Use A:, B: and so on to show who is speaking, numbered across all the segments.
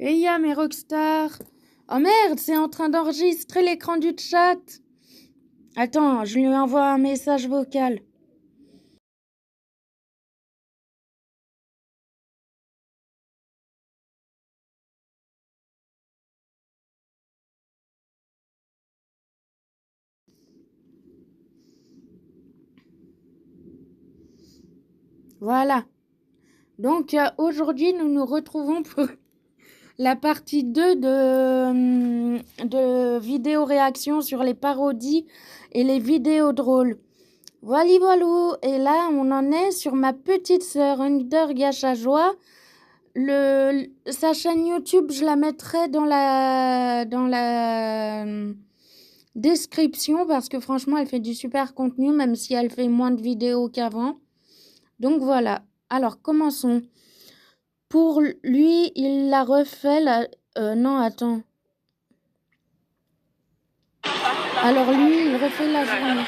A: Et y a mes rockstars. Oh merde, c'est en train d'enregistrer l'écran du chat. Attends, je lui envoie un message vocal. Voilà. Donc aujourd'hui, nous nous retrouvons pour la partie 2 de vidéo réaction sur les parodies et les vidéos drôles. Voilà, voilou. Et là, on en est sur ma petite sœur Under Gachajoie. Sa chaîne YouTube, je la mettrai dans la description parce que franchement, elle fait du super contenu, même si elle fait moins de vidéos qu'avant. Donc voilà. Alors, commençons. Pour lui, il l'a refait non, attends. Alors lui, il refait la journée.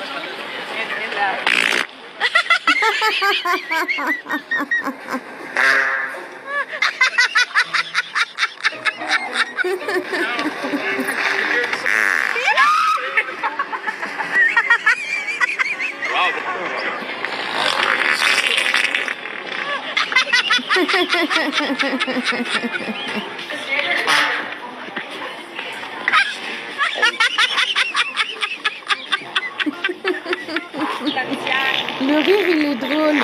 A: Le rire, il est drôle.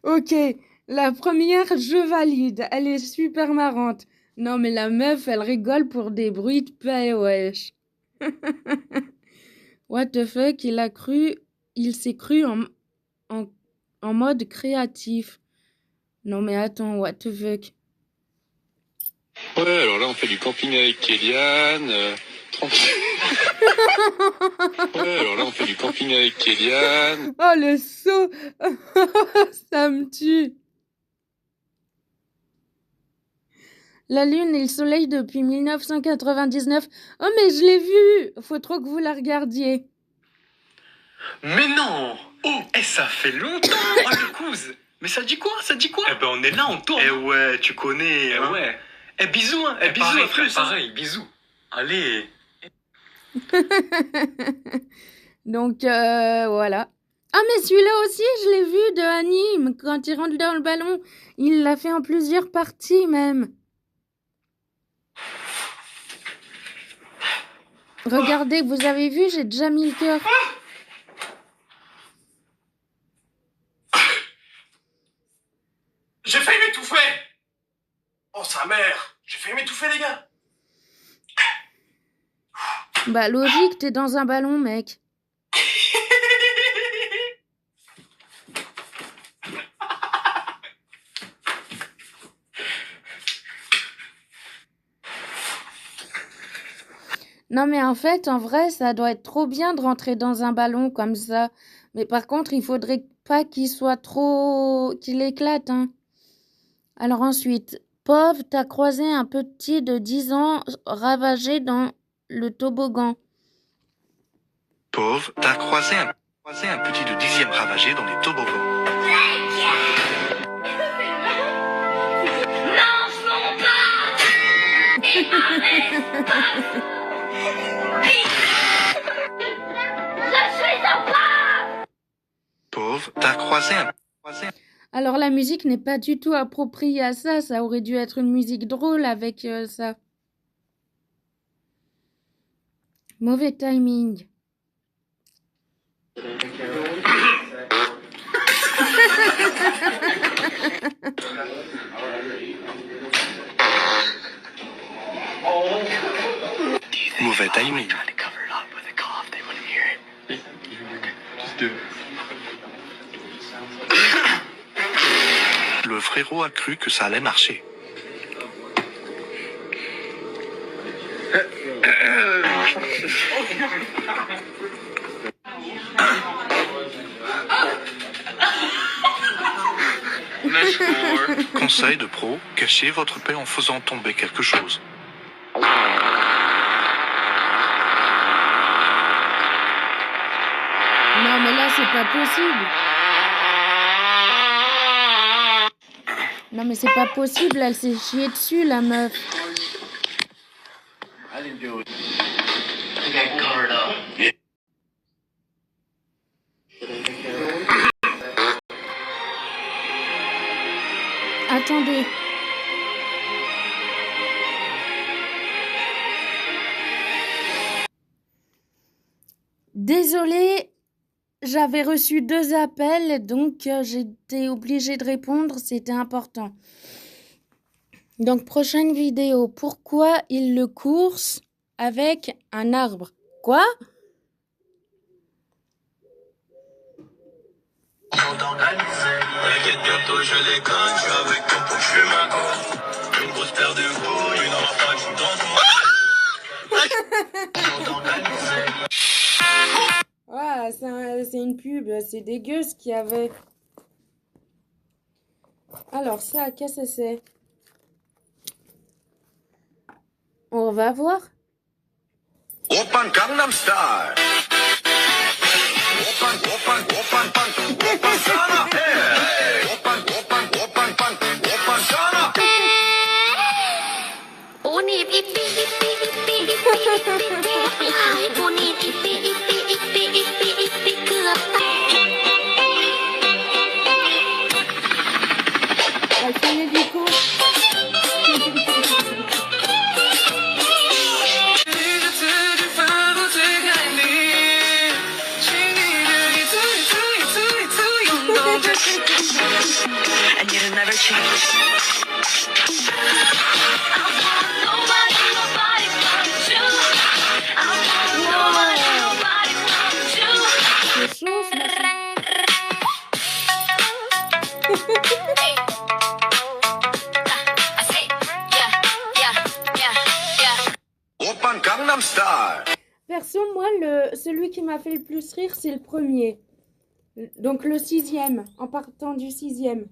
A: Ok, la première, je valide. Elle est super marrante. Non, mais la meuf, elle rigole pour des bruits de paix, wesh. What the fuck, il s'est cru en mode créatif. Non, mais attends, what the fuck.
B: Ouais, alors là, on fait du camping avec Kéliane. Ouais, alors là, on fait du camping avec Kéliane.
A: Oh, le saut. Ça me tue. La Lune et le Soleil depuis 1999. Oh, mais je l'ai vu. Faut trop que vous la regardiez.
C: Mais non. Oh, ça fait longtemps, le couze. Mais ça dit quoi? Eh ben, on est là, on tourne. Eh ouais, tu connais.
B: Eh ouais.
C: Eh bisous, hein. Eh bisous,
B: pareil,
C: à plus.
B: pareil, bisous.
C: Allez.
A: Donc, voilà. Ah, mais celui-là aussi, je l'ai vu de anime. Quand il rentre dans le ballon, il l'a fait en plusieurs parties, même. Regardez, vous avez vu, j'ai déjà mis le cœur.
D: J'ai failli m'étouffer. Oh, sa mère. J'ai failli m'étouffer, les gars.
A: Bah, logique, t'es dans un ballon, mec. Non, mais en fait, en vrai, ça doit être trop bien de rentrer dans un ballon comme ça. Mais par contre, il faudrait pas qu'il soit trop... qu'il éclate, hein. Alors ensuite, pauvre, t'as croisé un petit de 10 ans ravagé dans le toboggan.
E: Pauvre, t'as croisé un petit de 10e ravagé dans les toboggans.
F: Lance-mon pas. Arrête pas. Je suis en pas.
E: Pauvre, t'as croisé un...
A: Alors la musique n'est pas du tout appropriée à ça, ça aurait dû être une musique drôle avec ça. Mauvais timing.
E: Mauvais timing. Le frérot a cru que ça allait marcher. Conseil de pro, cachez votre paix en faisant tomber quelque chose.
A: Non, mais là, c'est pas possible. Non, mais c'est pas possible. Elle s'est chiée dessus, la meuf.
D: I didn't do it. I got covered up.
A: Attendez. Désolée, j'avais reçu 2 appels, donc j'étais obligée de répondre, c'était important. Donc, prochaine vidéo. Pourquoi il le course avec un arbre? Quoi?
G: T'inquiète, bientôt je les cogne, je suis avec ton pour fumer ma gomme. Une grosse paire de couilles, une enfant qui danse.
A: Ah, c'est une pub, c'est dégueu ce qu'il y avait. Alors ça, qu'est-ce que c'est? On va voir.
G: Open Gangnam Style. Open Sana. Open Sana.
A: Elle fait les décos.
H: And yet another change.
A: C'est chaud, ce machin.
G: Open Gangnam Style.
A: Perso, moi, celui qui m'a fait le plus rire, c'est le premier. Donc le 6e, en partant du 6e.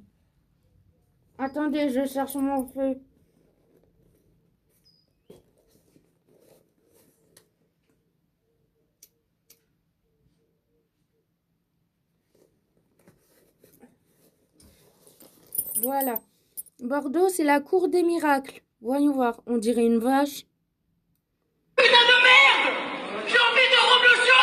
A: Attendez, je cherche mon feu. Voilà. Bordeaux, c'est la cour des miracles. Voyons voir, on dirait une vache.
F: Putain de merde! J'ai envie de révolution!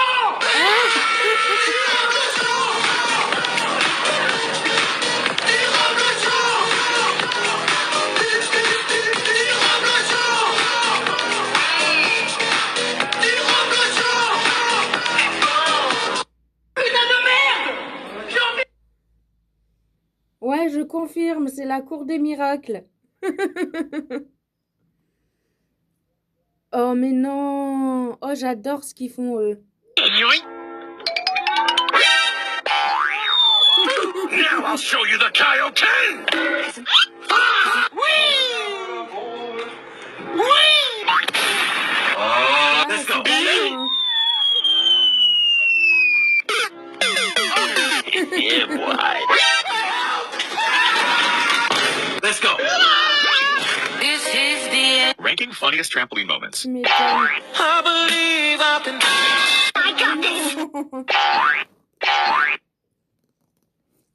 A: Ouais, je confirme, c'est la cour des miracles. Oh, mais non. Oh, j'adore ce qu'ils font, eux.
G: Now I'll show you the Kaioken.
A: Ah,
G: Let's go.
A: c'est bien, hein.
G: Yeah, boy. Let's go.
H: This is the
B: Ranking funniest trampoline moments.
A: Tu m'étonnes.
G: I believe I can.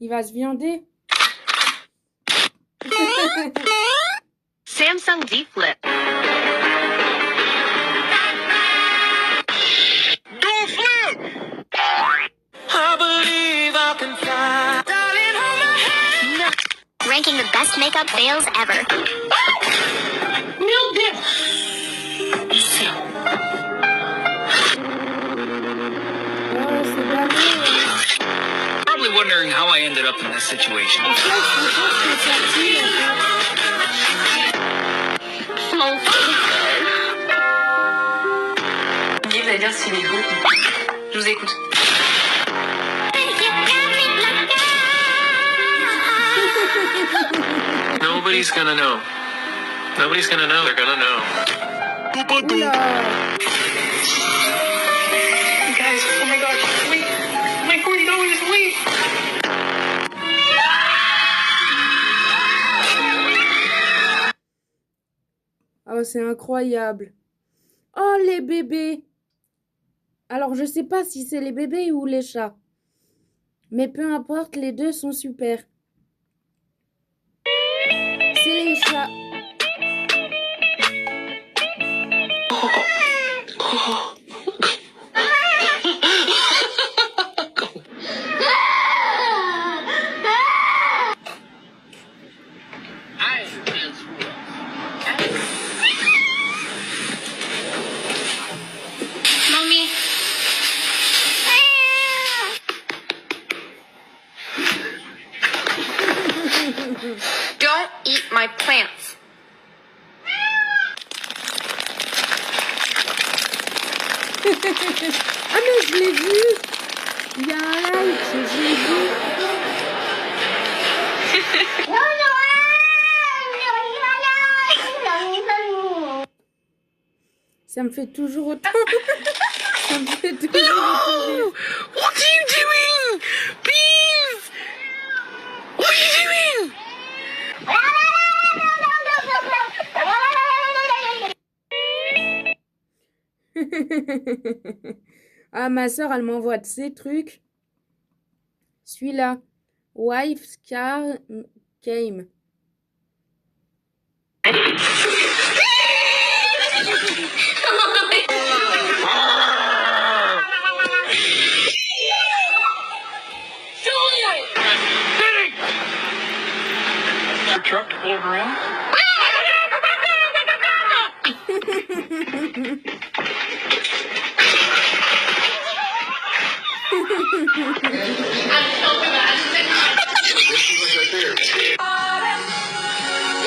A: Il va se viander.
H: Samsung D Flip.
G: Do a flip. I believe I can fly. Darling, hold my hand.
F: Ranking the best makeup fails ever.
G: Real dip.
A: Oh, c'est dingue.
C: Probably wondering how I ended up in this situation.
A: En fait, je pense que c'est sorti,
H: Guy va dire s'il est beau. Je vous écoute.
C: Nobody's gonna know. Nobody's gonna know. They're gonna know.
A: Oula.
H: Guys, oh my god, wait. My corridor is weak.
A: c'est incroyable. Oh, les bébés. Alors, je sais pas si c'est les bébés ou les chats. Mais peu importe, les deux sont super. C'est les chats.
F: Mommy. Don't eat my plants.
A: Ah mais je l'ai vu. Il y a un like, je l'ai vu. Ça me fait toujours autant. Ça me fait toujours autant rire.
G: What are you doing? Please! What are you doing?
A: Ah, ma soeur, elle m'envoie de ces trucs. Celui-là. Wife's car came.
C: Your truck to pull it around?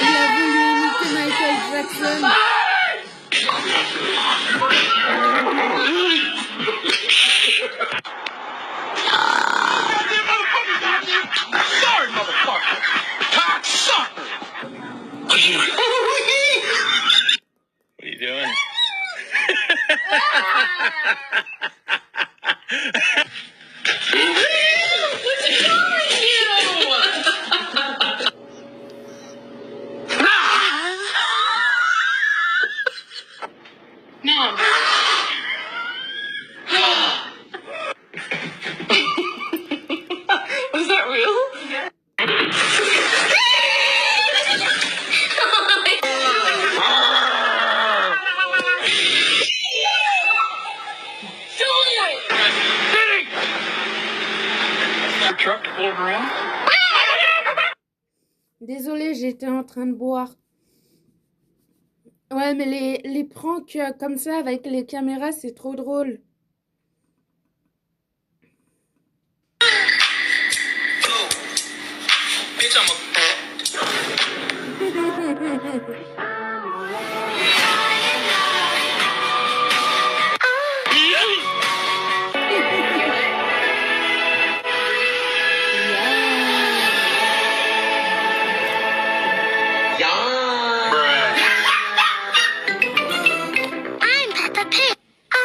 A: Il a voulu imiter Michael Jackson.
C: Sorry, motherfucker! Cocksucker!
B: What are you doing?
F: Mom. Was that real?
C: Your truck to pull it around?
A: Désolée, j'étais en train de boire. Ouais, mais les pranks comme ça avec les caméras, c'est trop drôle.
G: I'm Peppa Pig. Oh,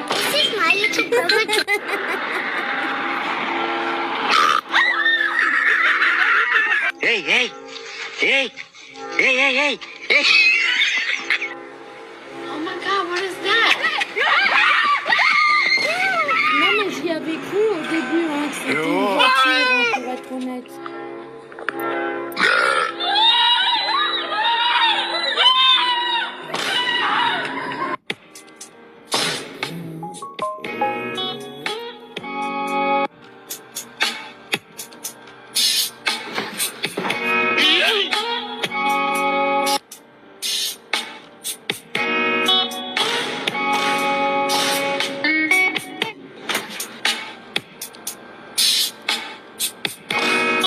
G: this is my little brother.
E: Hey, hey, hey, hey, hey, hey, hey.
F: Oh my god, what is that?
A: Non, mais j'y avais cru au début, hein, que c'était une voiture, hein, pour être honnête.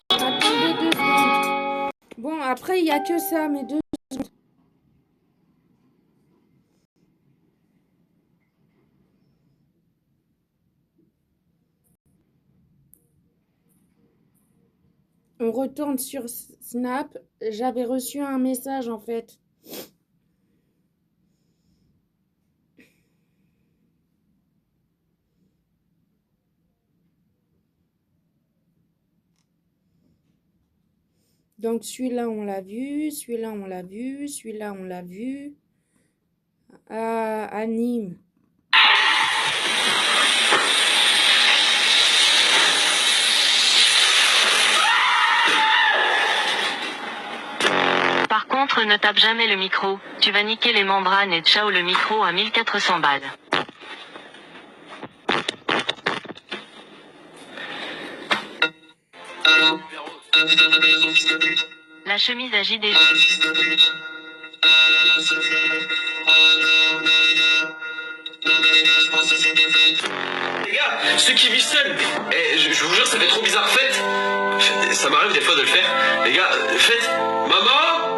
A: Attendez 2 secondes. Bon, après, il n'y a que ça, mais 2 secondes. On retourne sur Snap. J'avais reçu un message, en fait. Donc, celui-là, on l'a vu. Celui-là, on l'a vu. Celui-là, on l'a vu. à Nîmes.
I: Par contre, ne tape jamais le micro. Tu vas niquer les membranes et ciao le micro à 1400 balles. La chemise à JD.
D: Les gars, ceux qui vivent seuls, je vous jure, ça fait trop bizarre. Faites, ça m'arrive des fois de le faire. Les gars, faites, maman,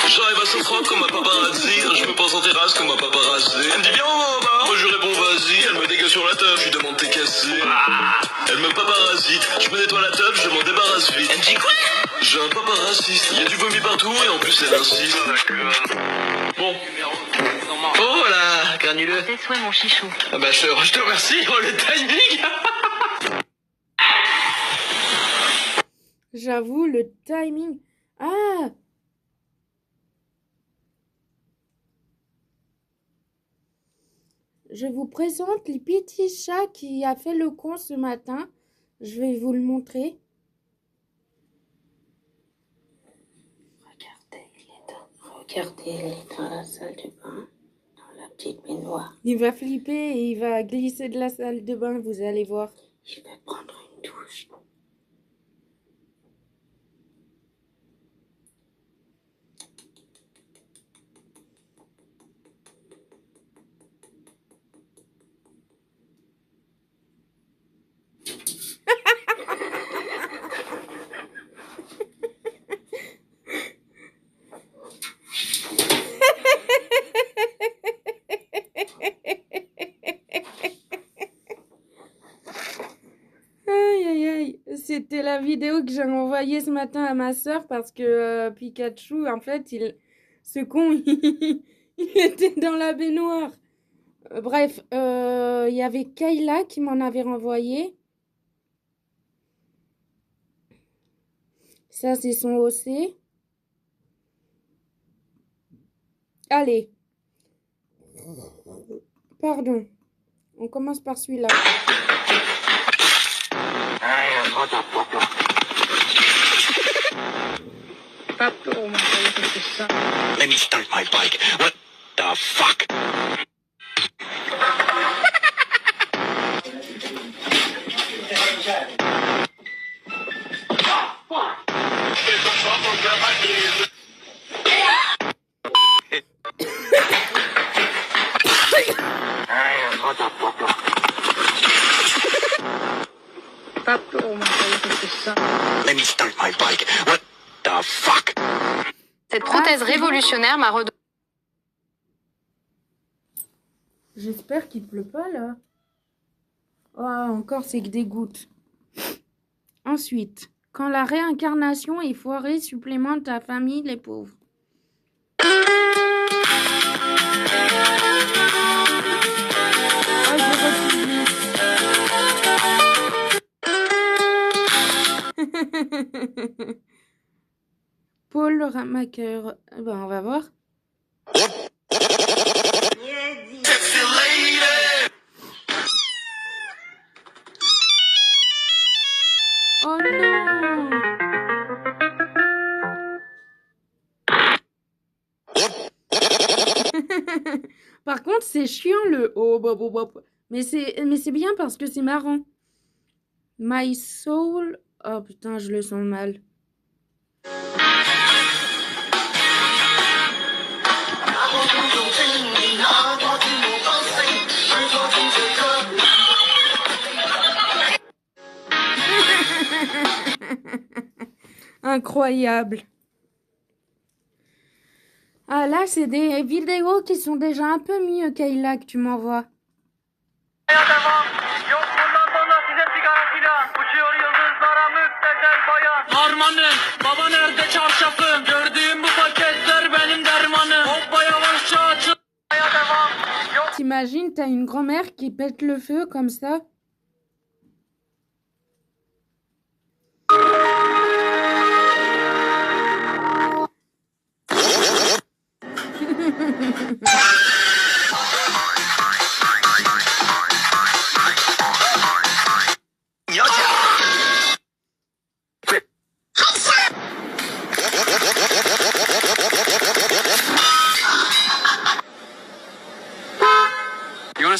D: j'arrive à 5h30 comme ma paparazzi, je me pose en terrasse comme ma paparazzi. Elle me dit bien maman, moi je réponds vas-y, elle me dégueule sur la teuf, je lui demande t'es cassé. Elle me paparazite, je me nettoie la teuf, je m'en débarrasse vite. Elle me dit quoi? J'ai un papa raciste, il y a du vomi partout et en plus elle insiste. Bon. Oh voilà, granuleux.
I: Tes souhaits mon chichou.
D: Ah bah je te remercie, oh le timing.
A: J'avoue, le timing. Ah! Je vous présente le petit chat qui a fait le con ce matin. Je vais vous le montrer.
J: Regardez, il est dans la salle de bain, dans la petite baignoire.
A: Il va flipper et il va glisser de la salle de bain, vous allez voir.
J: Il va prendre une douche.
A: C'était la vidéo que j'ai envoyée ce matin à ma soeur parce que Pikachu, en fait, ce con, il était dans la baignoire. Bref, il y avait Kayla qui m'en avait renvoyé. Ça, c'est son OC. Allez. Pardon. On commence par celui-là.
E: Let me start my bike. What the fuck? Let me start my bike. What the fuck?
I: Cette prothèse révolutionnaire m'a redonné...
A: J'espère qu'il pleut pas là. Oh, encore c'est que des gouttes. Ensuite, quand la réincarnation est foirée, supplémente ta famille, les pauvres. Paul le ramaqueur. Ben, on va voir. Oh non. Par contre, c'est chiant le oh bop bop bop. Mais c'est bien parce que c'est marrant. My soul. Oh putain, je le sens mal. Incroyable. Ah là, c'est des vidéos qui sont déjà un peu mieux, Kayla, que tu m'envoies.
F: Harmanım, baba nerede çarşafım? Gördüğüm bu paketler benim dermanım. Hoppa yavaşça açıl.
A: T'imagines, t'as une grand-mère qui pète le feu comme ça.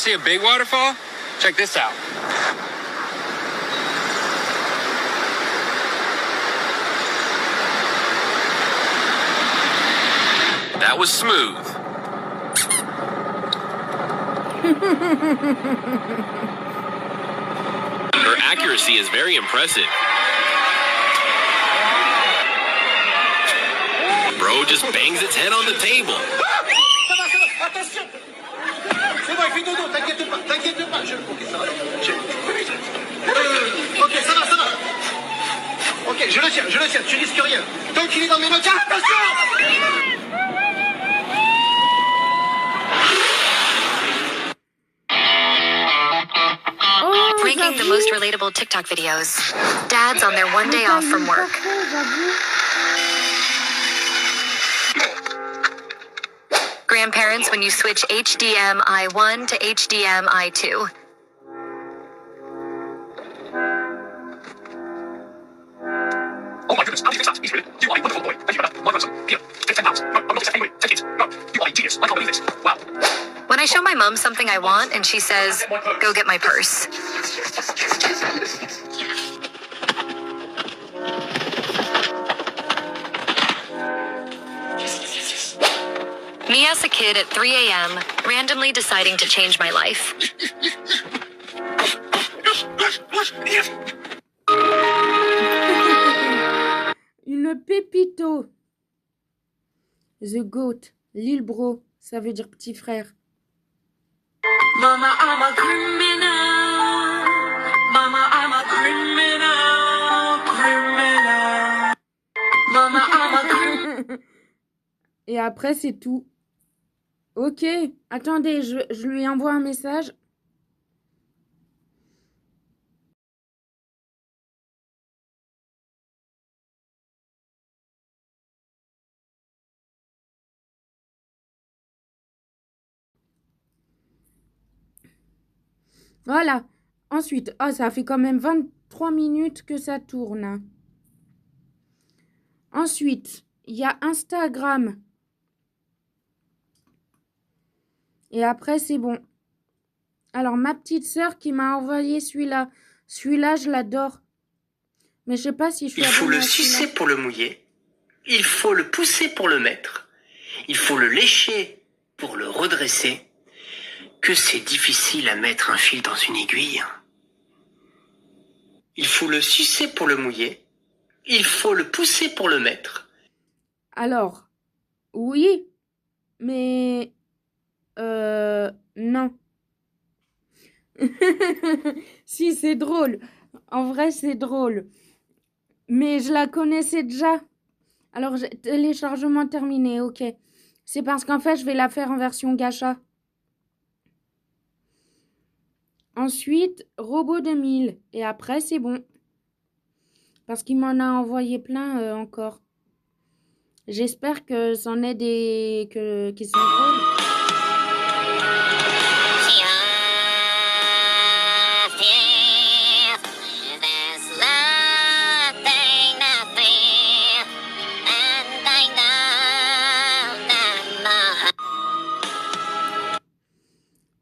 B: see a big waterfall? Check this out. That was smooth. Her accuracy is very impressive. Bro just bangs its head on the table.
C: Attention. C'est bon, il fait dodo, t'inquiète pas, Ok, ça va. Ok, ça va. Ok, je le tiens, tu risques rien. Tant qu'il est dans mes mains, tiens, attention.
K: Ranking the most relatable TikTok videos. Dads on their one day off from work. Grandparents when you switch HDMI 1 to HDMI 2.
E: Oh my goodness, how do you fix that? He's brilliant. You are a wonderful boy. Thank you for that. My grandson. Here, take 10 pounds. No, I'm not upset anyway. Take it. No, you are a genius. I can't believe this. Wow.
K: When I show my mom something I want and she says, go get my purse. Me as a kid at 3 a.m., randomly deciding to change my life.
A: Une pépito. The goat. Lil bro. Ça veut dire petit frère.
F: Mama, I'm a criminal. Mama, I'm a criminal. Mama, I'm a criminal.
A: Et après, c'est tout. Ok. Attendez, je lui envoie un message. Voilà. Ensuite, oh, ça fait quand même 23 minutes que ça tourne. Ensuite, il y a Instagram. Et après, c'est bon. Alors, ma petite sœur qui m'a envoyé celui-là. Celui-là, je l'adore. Mais je sais pas si je suis...
L: Il faut le sucer pour le mouiller. Il faut le pousser pour le mettre. Il faut le lécher pour le redresser. Que c'est difficile à mettre un fil dans une aiguille. Il faut le sucer pour le mouiller. Il faut le pousser pour le mettre.
A: Alors, oui, mais... non. Si, c'est drôle. En vrai, c'est drôle. Mais je la connaissais déjà. Alors, téléchargement terminé, ok. C'est parce qu'en fait, je vais la faire en version gacha. Ensuite, Robot 2000. Et après, c'est bon. Parce qu'il m'en a envoyé plein encore. J'espère que c'en est des... qui sont drôles.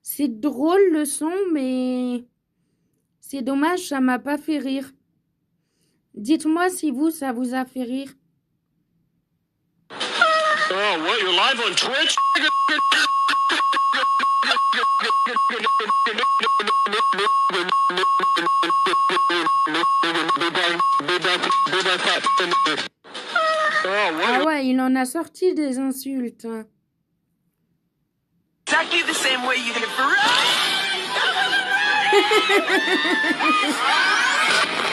A: C'est drôle le son, mais c'est dommage, ça m'a pas fait rire. Dites-moi si vous, ça vous a fait rire.
D: Oh, what? You're live on Twitch?
A: Ah ouais, il en a sorti des insultes.
F: Exactly the same way you did it for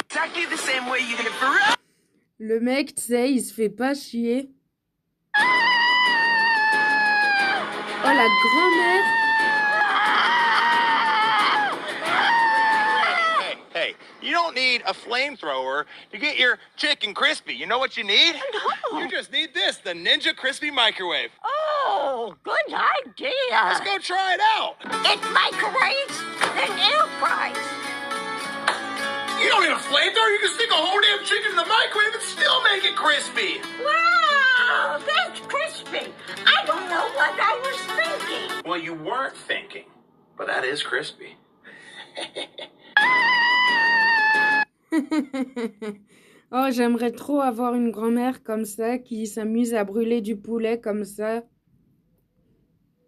F: Exactly the same way you did it for
A: Le mec, tu sais, il se fait pas chier. Oh, la grand-mère.
M: Hey, you don't need a flamethrower to get your chicken crispy. You know what you need?
N: No.
M: You just need this, the Ninja Crispy Microwave.
N: Oh, good idea.
M: Let's go try it out.
N: It microwaves and air fries.
M: You don't need a flamethrower. You can stick a whole damn chicken in the microwave and still make it crispy.
N: Wow, that's crispy. I don't know what I was thinking.
M: Well, you weren't thinking. But that is crispy.
A: Oh, j'aimerais trop avoir une grand-mère comme ça qui s'amuse à brûler du poulet comme ça.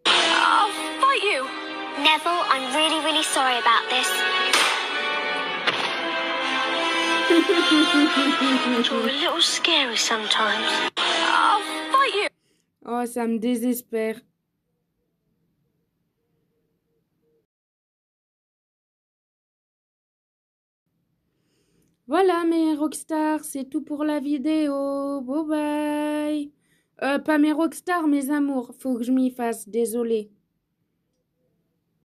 N: I'll fight you.
O: Neville, I'm really, really sorry about this.
N: You're a little scary sometimes. I'll fight you.
A: Oh, ça me désespère. Voilà mes rockstars, c'est tout pour la vidéo. Bye bye. Pas mes rockstars, mes amours. Faut que je m'y fasse, désolée.